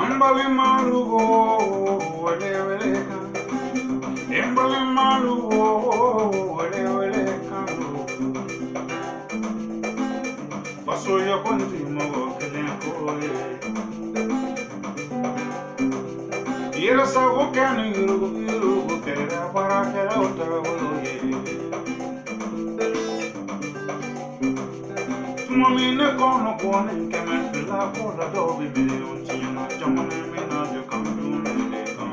Embali malugo, wale wale kan. Embali malugo, wale wale kan. Paso ya konti mo kelen koye. Yera sago kan yuru kera para kera otawo ye. Mami ne kono kone kemen fila kola dobi million tina jamane me na de kamdu ne kan.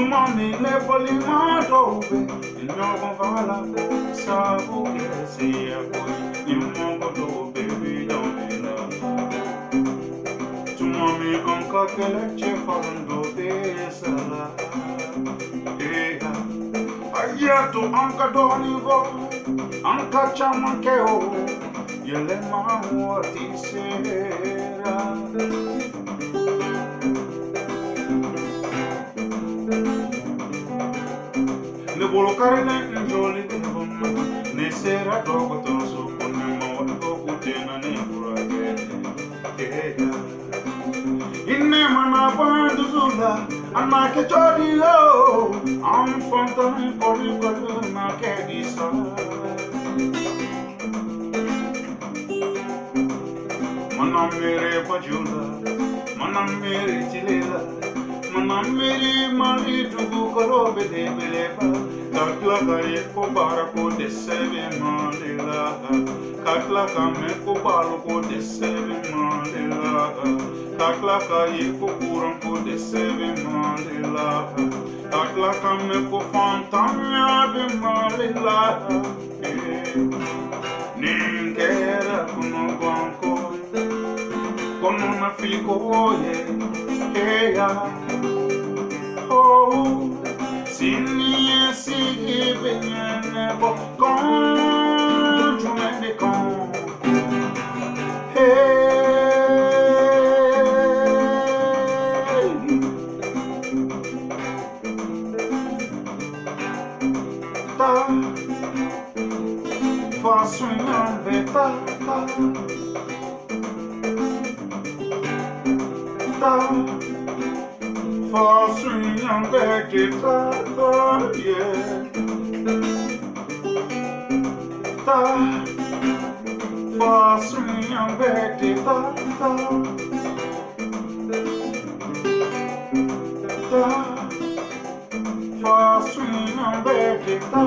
Mami ne poli ma dobe inyo vala ko sabu ke se boy immo ko dobe bi dobe na. Mami anka kele che falando de sala. Ayato anka donivo anka chamankeo yele mawati sera ne bolokare ne njoli de bomma ne sera dogo tonso kunne mawto kutena ne burage inne mana bandu zula anake chodi yo am fontan kodi na kedisa manam mere bajula manam mere chilela manam mere mali tugu karo bede beleba kakla kaye ko bara ko desebe mandela kakla kame ko balo ko desebe mandela kakla kaye ko kuran ko desebe mandela kakla kame ko fantanya be mandela ningera kuno banko kono na fico oye eya oh sinie sigi benyene bo kon jumene kon hey ta faço uma beta faço uma beta yeah faço uma beta faço uma beta